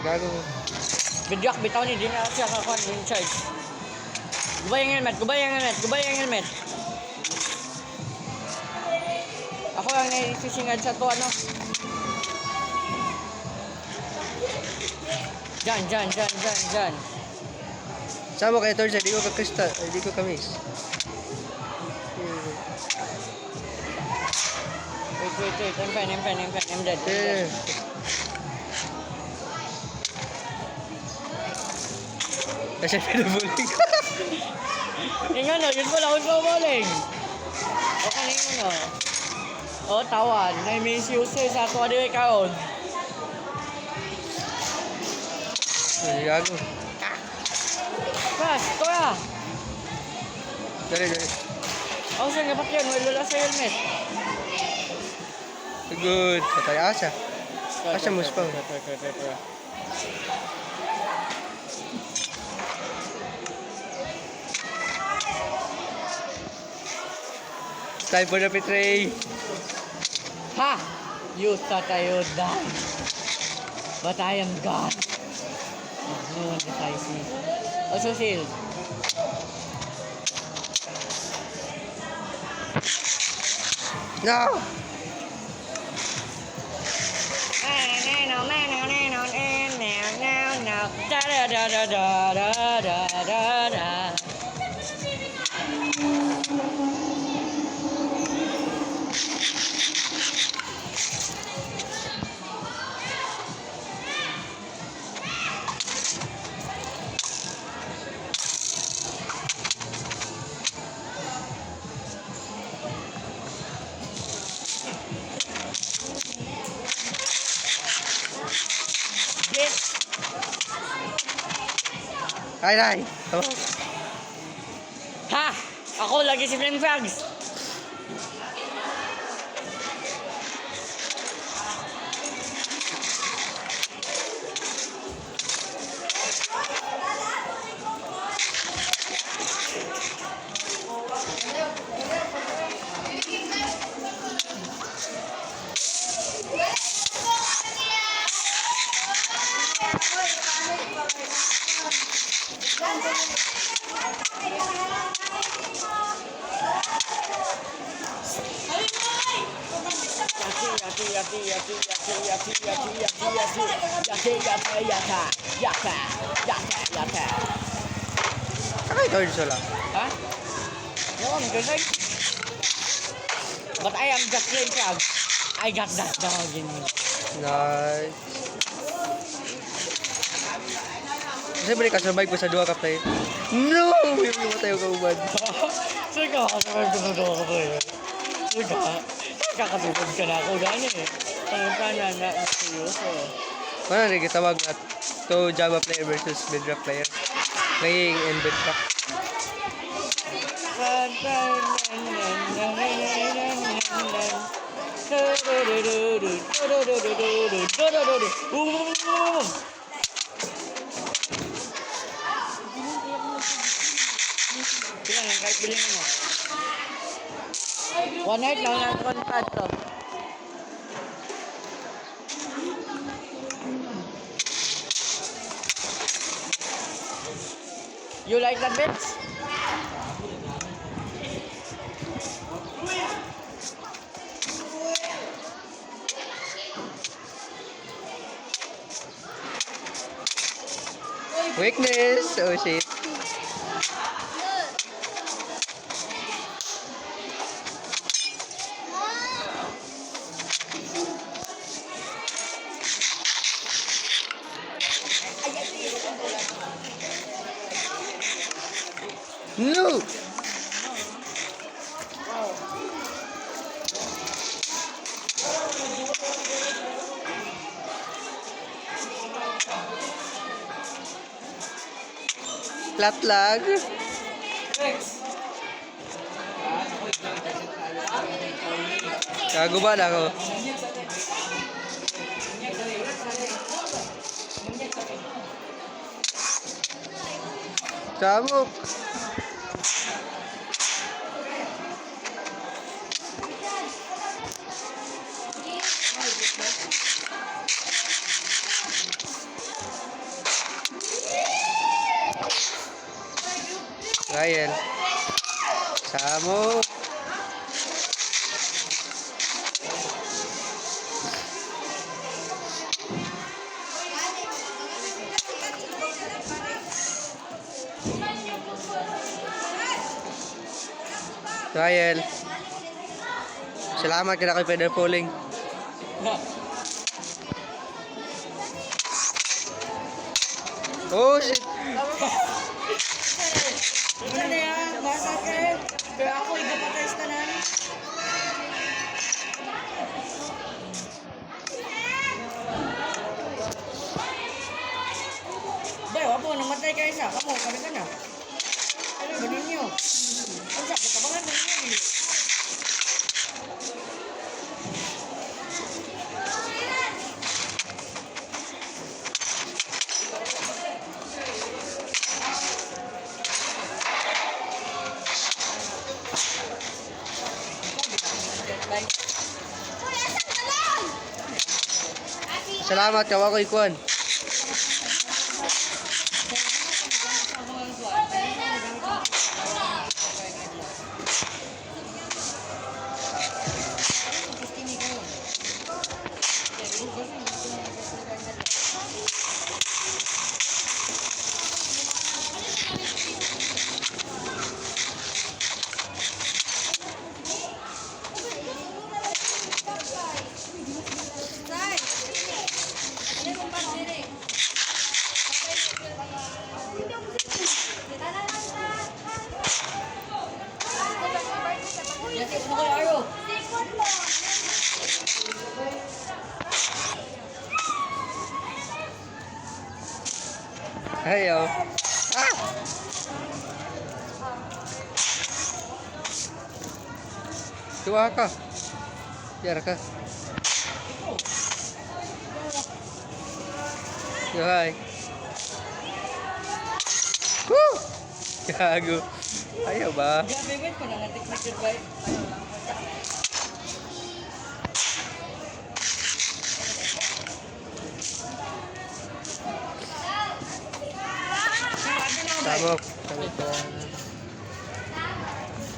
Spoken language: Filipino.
Gago. Bidyak, bitaw ni, di na siya kakuha din charge. Gubay yung helmet, gubay yung helmet, gubay yung helmet. Ako lang naisisingad sa to, ano. Diyan. Sama kayo, Torja. Di ko kakrista. Di ko kamis. Wait. I'm dead. Kasi pinabuling ko. Yung ano, yun mo lang bowling. O kanin mo no. O, tawan. Na-misuse sa ako adiwe kaon. Gago. Pas, toya. Dali. Ako siya nga yun, wala sa helmet. Good. Patay asa. Asa mo spawn. Time for the betray. Ha! You thought I would die. But I am God. No one defies me. Also shield. No! Da. Ay. Ha! Ako lagi si Flame Frogs. Yata. Ay, Torja lang. Ha? No, I'm good. But I am just Flame Frog. I got that dog in me. Nice. Kasi balik ka, survive ko sa dua ka play. No! May matay ko kaubad. Sige, kasabay ko na daw ako ba yun? Sige, kakatubod ka na ako gani eh. Ano ka na seryoso. Ano rin kitawag na to Java player versus Bedrock player. Ngayong in Bedrock. Bilang kahit bilhin mo. 1 night lang ang contract to. You like that bitch? Weakness! Oh shit. No! Flat lag. Kaguban ako. Sabok. Trial. Samo. Trial. Salamat ka na kay Pedro Pulling. Oh shit. Ano na yan? Massacre. Pero ako, igapatay sa tanan. Bay, wapo, namatay ka isa. Kamu, kami ka na. Ano ba ninyo? Ang sakit, kabangan na ninyo. Salamat ka ako ikuan. Ayo. Ah! Tuwa ka. Biar ka. Yo, hi. Woo! Gago. Ayaw ba? Grabe, wait pa na natik-natik ba? Sabok. Sabok.